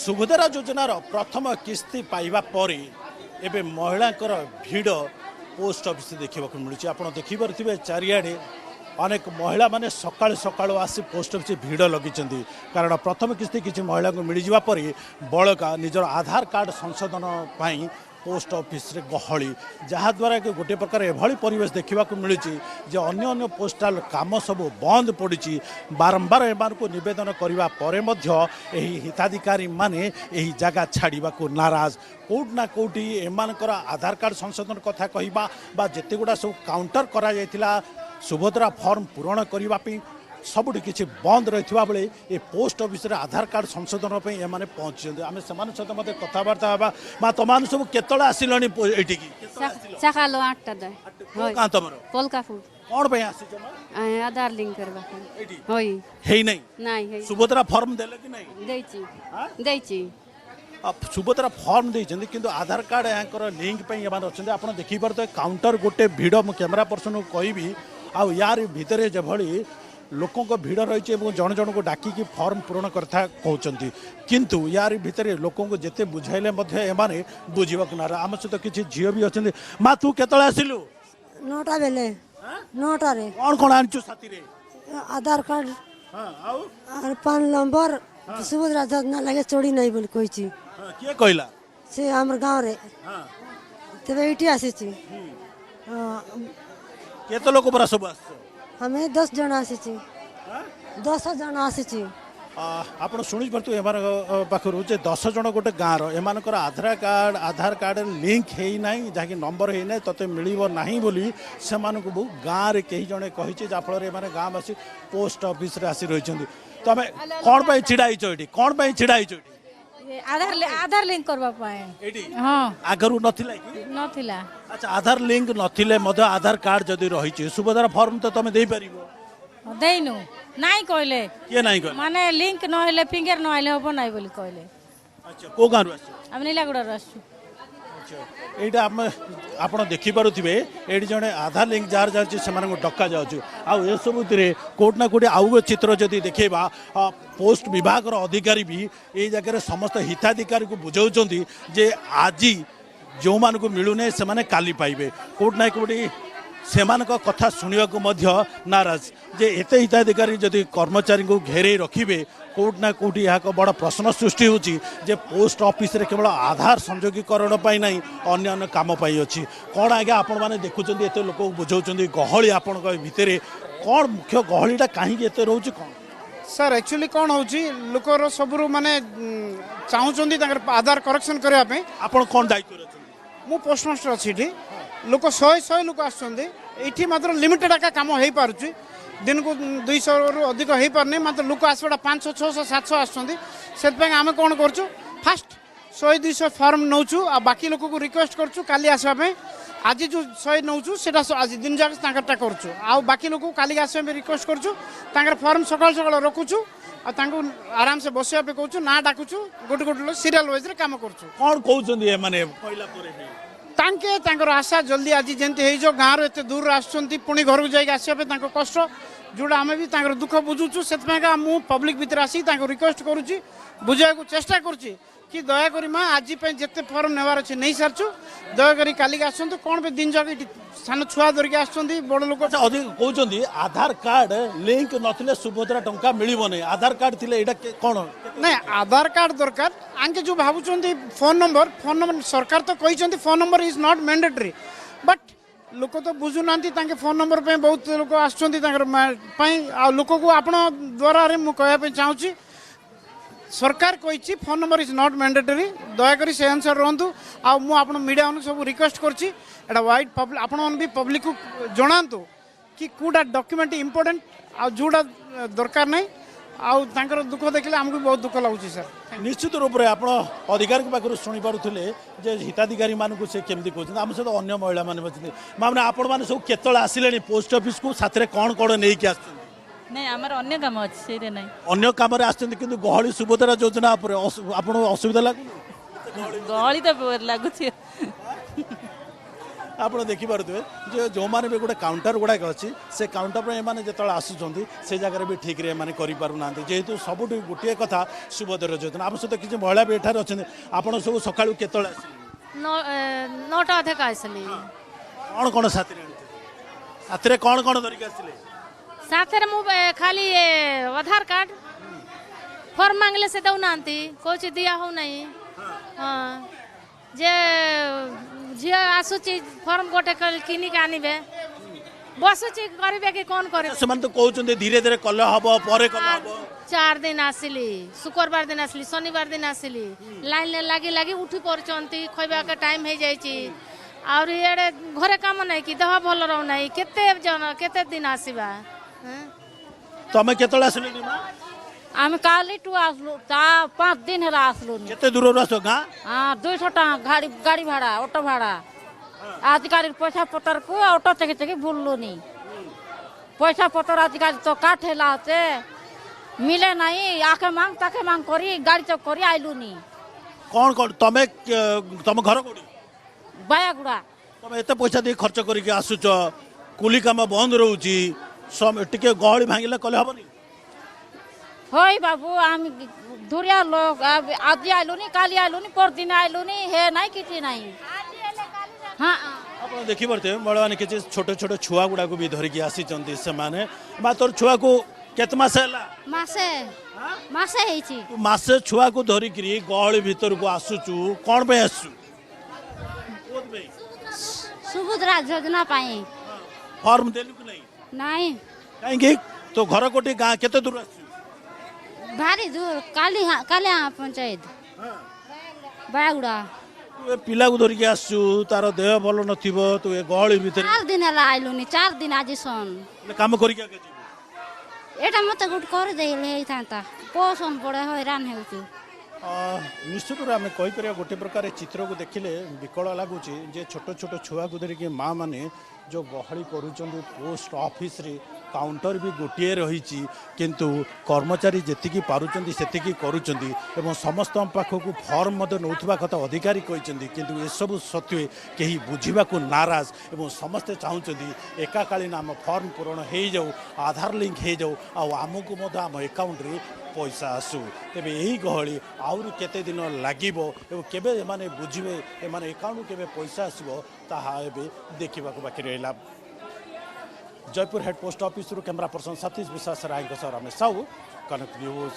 सुभद्रा योजनार प्रथम किस्ती पाइबा परे एबे महिलांकर भीड़ पोस्ट ऑफिस देखा मिलूँ। आप देखिपे चारिआडे अनेक महिला माने सकाळ सकाळ आसी पोस्ट ऑफिस भीड़ लगी कारण प्रथम किस्ती किसी महिला को मिल जावा परे बड़का निजर आधार कार्ड संशोधन पाई पोस्ट ऑफिस रे गहली जहाद्वारा कि गोटे प्रकार एभली परिवेश देखा मिलूँ जे अन्य अन्य पोस्टाल काम सब बंद पड़ी बारंबार एम को नवेदन करने हिताधिकारी माने यही जगह छाड़ा को नाराज कौटना कौटी एमानकर आधार कार्ड संशोधन कथा कहवा जिते गुड़ा सब काउंटर करा जायतिला सुभद्रा फॉर्म पूरण करने सबुठी किसी बंद रही बेले ये पोस्ट ऑफिस रे आधार कार्ड संशोधन एम पहुँची आम से मत कथबार्ता हाँ माँ तुम सब केतला आसिल आधार लिंक करवा सुभद्रा फॉर्म देले कि नहीं सुभद्रा फॉर्म देते कि आधार कार्ड यहाँ लिंक अच्छा आप देखिए काउंटर गोटे भिड़ मु कैमेरा पर्सन को कहि आउ यार भितर जभली लोकों को भीड़ रही जन जन को डाकिकी फॉर्म पूरण करता कहते किंतु यार भितर लोकों को जिते बुझाइले एमाने बुझाक ना आम सहित किसी झील भी अच्छा माँ तू केतला आसिलु 9टा बेले 9टा रे कौन कौन आनचु साथी रे आधार कार्ड और 5 नंबर सुभद्रा योजना लगे चोरी नहीं बोली कही किए कहला से हमर गांव रे तबे इटी आसी छी केते लोक बरा सब आछो हमें 10 जन आसी छी 10 जन आसी छी आपण शुणी परतु एमार पाखरु जे 10 जन गोटे गाँव एमानकर आधार कार्ड लिंक है नहीं जहाँकि नंबर है ना तते मिलिबो नहीं बोली से बहु गाँव रे कई जने कहिचे जाफल एमाने गाँववासी पोस्ट ऑफिस रे आसी रहिछन्ती तमे कोन पई छिडाइछो एठी कोन पई छिडाइछो एठी आधार लिंक करबा पाए एठी हां आगरु नथिला कि नथिला अच्छा आधार लिंक नथिले मधे आधार कार्ड जदि रहिछे सुभद्रा फॉर्म तो तमे देई परिबो देइनु नाही कहले के नाही कहले माने लिंक न हेले फिंगर न हेले होबो नाही बोली कहले अच्छा को गाँव आछो हम नीलागुड़ा आछू अच्छा एटा आपण देखि पारुथिबे एडी जने आधार लिंक जार जार से माने डका जाउछु आ ए सबुतिरे कोट ना कोटी आउ चित्र जदि देखेबा पोस्ट विभाग रो अधिकारी भी ए जगह रे समस्त हिताधिकारी को बुझाउछन्ती जे आजी जो मान को मिलूने से माने काली पाइबे कोट ना कोटी सेमान कथा शुणा को नाराज जे एते हिताधिकारी जदि कर्मचारी को घेरे रखिबे कोट ना कोटी यहाँ बड़ प्रश्न सृष्टि होची जे पोस्ट ऑफिस रे केवल आधार संयोगीकरण पाई नहीं अन्य अन्य काम पाई अच्छी कौन आज्ञा आपण मैंने देखुं एत लोक बुझाऊँ गहली आपण भितर कौन मुख्य गहलीटा कहीं एत रोचे कौन सर एक्चुअली कौन होची लोकर सबरु माने चाहूचंदी ताकर आधार करेक्शन करबा आपण कौन दायित्व मु पोस्टमास्टर अच्छी लोक 100 लोक आसुँच मात्र लिमिटेड आका कम हो पारुची दिन को 200 रु अधिक हो पारनी मात्र लोक आसवाटा 500 600 700 आसुँच आम कौन करूँ फास्ट 100-200 फॉर्म नौचु आ बाकी लोक को रिक्वेस्ट करूँ काली आसवाई आज जो 100 नौचु सेटा आज दिन जाक करूँ आ बाकी लोक काली आसवा रिक्वेस्ट करूँ फॉर्म सकाल सकाल रखुचु आराम से बसवा पे कहूँ ना डाकुचु गोटे गोटे सीरियल वाइज काम करूँ कौन कहते माने पहिला तांके आशा जल्दी आज जमी हो गाँव एत दूर आसुँच पुणी घर को जाइए आसपे कष्ट जोड़ा आम भी दुख बुझुचु से मु पब्लिक भितर आसी रिक्वेस्ट करुच्ची बुझा चेष्टा करुच्ची कि दयाकोरी माँ आज जिते फॉर्म नेवार अच्छे नहीं सारचु दयाकोरी काली आसतु कौन पे दिन जाक सान छुआ धरिक आस बड़ लोक कहते आधार कार्ड लिंक नथिले सुभद्रा टंका मिलिबो नहीं आधार कार्ड थिले एटा कौन नहीं आधार कार्ड दरकार आंके जो भावुं फोन नंबर सरकार तो कहते phone number is not mandatory but लोक तो बुझुना फोन नंबर पे बहुत लोक आसो लोक को आपण द्वारा मुझे चाहूँगी सरकार कही phone number is not mandatory दयाकोरी से आंसर रुँ आप मीडिया सब रिक्वेस्ट करटा वाइड पब्लिक आपण भी पब्लिक को जनातु कि कौटा डॉक्यूमेंट इंपोर्टेंट जोड़ा दरकार नहीं आउ दुख देखले आमको बहुत दुख लगुच सर निश्चित रूप से आप अधिकारी पाखु शुणी पारे जे हिताधिकारी मानक से केमती कहते आम सहित अन्य महिला मैंने मामने आपण मैंने सब केतल आसिले पोस्ट ऑफिस को साथ कौन कौन नहीं आस नहीं आमर अन्य काम अच्छे नहीं अन्य काम कि गहली सुभद्रा योजना आप असुविधा लगुच गहली तो लगुच ଆପଣ ଦେଖିପାରୁଥିବେ ଯେ ଯେଉଁମାନେ ବି ଗୋଟେ କାଉଣ୍ଟର ଗୁଡ଼ାକ ଅଛି ସେ କାଉଣ୍ଟର ପାଇଁ ଏମାନେ ଯେତେବେଳେ ଆସୁଛନ୍ତି ସେ ଜାଗାରେ ବି ଠିକ୍ରେ ଏମାନେ କରିପାରୁନାହାନ୍ତି ଯେହେତୁ ସବୁଠୁ ଗୋଟିଏ କଥା ସୁଭଦ୍ର ଯୋଜନା ଆମ ସହିତ କିଛି ମହିଳା ବି ଏଠାରେ ଅଛନ୍ତି ଆପଣ ସବୁ ସକାଳୁ କେତେବେଳେ ଆସିଲେ 9ଟା ଅଧିକ ଆସିଲି କ'ଣ ସାଥିରେ ଆଣିଥିଲେ ସାଥିରେ କ'ଣ ଧରିକି ଆସିଲେ ସାଥିରେ ମୁଁ ଖାଲି ଆଧାର କାର୍ଡ ଫର୍ମ ମାଗିଲେ ସେ ଦେଉନାହାନ୍ତି କହୁଛି ଦିଆ ହେଉନାହିଁ ହଁ ଯେ ଝିଅ ଆସୁଛି ଫର୍ମ ଗୋଟେ କିଣିକି ଆଣିବେ ବସୁଛି କରିବେ କି କ'ଣ କରିବେ ସେମାନେ ତ କହୁଛନ୍ତି ଧୀରେ ଧୀରେ କଲେ ହବ ପରେ କଲେ ହବ 4 ଦିନ ଆସିଲି ଶୁକ୍ରବାର ଦିନ ଆସିଲି ଶନିବାର ଦିନ ଆସିଲି ଲାଇନରେ ଲାଗି ଲାଗି ଉଠି ପଡୁଛନ୍ତି ଖାଇବାକେ ଟାଇମ ହେଇଯାଇଛି ଆହୁରି ଇଆଡ଼େ ଘରେ କାମ ନାହିଁ କି ଦେହ ଭଲ ରହୁନାହିଁ କେତେ ଦିନ ଆସିବା ତମେ କେତେବେଳେ ଆସିଲେ আমি কালিটু আসলু তা 5 দিন হেলা আসলু କେତେ ଦୂରରୁ ଆସ ଗାଁ 200 টাকা গাড়ি ভাড়া অটো ভাড়া আজকালের পয়সা পতর কু অটো থেকে থেকে ভুললু নি পয়সা পতর আজকাল তো কাঠ হেলা আছে মিলে নাই আকে মাং তাকে মাং করি গাড়ি চক করি আইলু নি କ'ଣ ତମେ ତମ ଘର କୋଉଠି বায়াগুড়া ତମେ ଏତେ ପଇସା ଦେଇ ଖର୍ଚ୍ଚ କରିକି ଆସୁଛ କୁଲି କାମ ବନ୍ଦ ରହୁଛି ଟିକେ ଗହଳି ଭାଙ୍ଗିଲେ କଲେ ହବନି হই বাবু আমি ধুরিয়া লোক আজি আইলু নি কালি আইলু নি পরদিন আইলু নি হে নাই কিছু নাই হ্যাঁ ଆପଣ ଦେଖିପାରୁଥିବେ ମହିଳାମାନେ କିଛି ଛୋଟ ଛୋଟ ଛୁଆ ଗୁଡ଼ାକୁ ବି ଧରିକି ଆସିଛନ୍ତି ସେମାନେ ବା ତୋର ଛୁଆକୁ କେତେ ମାସ ହେଲା মাসে ହେଇଛି ତୁ ମାସେ ଛୁଆକୁ ଧରିକିରି ଗହଳି ଭିତରକୁ ଆସୁଛୁ କ'ଣ ପାଇଁ ଆସୁଛୁ କୋଉଥିପାଇଁ? ସୁଭଦ୍ରା ଯୋଜନା ପାଇଁ ଫର୍ମ ଦେଲୁ କି ନାହିଁ ନାଇଁ କାହିଁକି ତୋ ଘର କୋଉଠି ଗାଁ କେତେ ଦୂର ଆସୁଛୁ ଭାରି ଦୂର କାଲି ପଞ୍ଚାୟତ ବାୟାଗୁଡ଼ା ତୁ ଏ ପିଲାକୁ ଧରିକି ଆସୁଛୁ ତାର ଦେହ ଭଲ ନଥିବ ତୁ ଏ ଗହଳି ଭିତରେ 4 ଦିନ ହେଲା ଆଇଲୁନି 4 ଦିନ ଆଜି ସନ୍ କାମ କରିକି ଆଗେ ଯିବୁ ଏଇଟା ମତେ ଗୋଟେ କରିଦେଇଲେ ହେଇଥାନ୍ତା ପସନ୍ଦ ପଡ଼େ ହଇରାଣ ହେଉଛୁ ନିଶ୍ଚିତ ରୂପେ ଆମେ କହିପାରିବା ଗୋଟେ ପ୍ରକାର ଚିତ୍ରକୁ ଦେଖିଲେ ବିକଳ ଲାଗୁଛି ଯେ ଛୋଟ ଛୋଟ ଛୁଆକୁ ଧରିକି ମାଆ ମାନେ ଯେଉଁ ଗହଳି କରୁଛନ୍ତି ପୋଷ୍ଟ ଅଫିସରେ କାଉଣ୍ଟର ବି ଗୋଟିଏ ରହିଛି କିନ୍ତୁ କର୍ମଚାରୀ ଯେତିକି ପାରୁଛନ୍ତି ସେତିକି କରୁଛନ୍ତି ଏବଂ ସମସ୍ତଙ୍କ ପାଖକୁ ଫର୍ମ ମଧ୍ୟ ନେଉଥିବା କଥା ଅଧିକାରୀ କହିଛନ୍ତି କିନ୍ତୁ ଏସବୁ ସତ୍ତ୍ୱେ କେହି ବୁଝିବାକୁ ନାରାଜ ଏବଂ ସମସ୍ତେ ଚାହୁଁଛନ୍ତି ଏକାକାଳୀନ ଆମ ଫର୍ମ ପୂରଣ ହେଇଯାଉ ଆଧାର ଲିଙ୍କ ହେଇଯାଉ ଆଉ ଆମକୁ ମଧ୍ୟ ଆମ ଆକାଉଣ୍ଟରେ ପଇସା ଆସୁ ତେବେ ଏହି ଗହଳି ଆହୁରି କେତେ ଦିନ ଲାଗିବ ଏବଂ କେବେ ଏମାନେ ବୁଝିବେ ଏମାନେ ଆକାଉଣ୍ଟକୁ କେବେ ପଇସା ଆସିବ ତାହା ଏବେ ଦେଖିବାକୁ ବାକି ରହିଲା Jaipur head post office camera person Satish विश्वास राय रमेश साहू कनक न्यूज।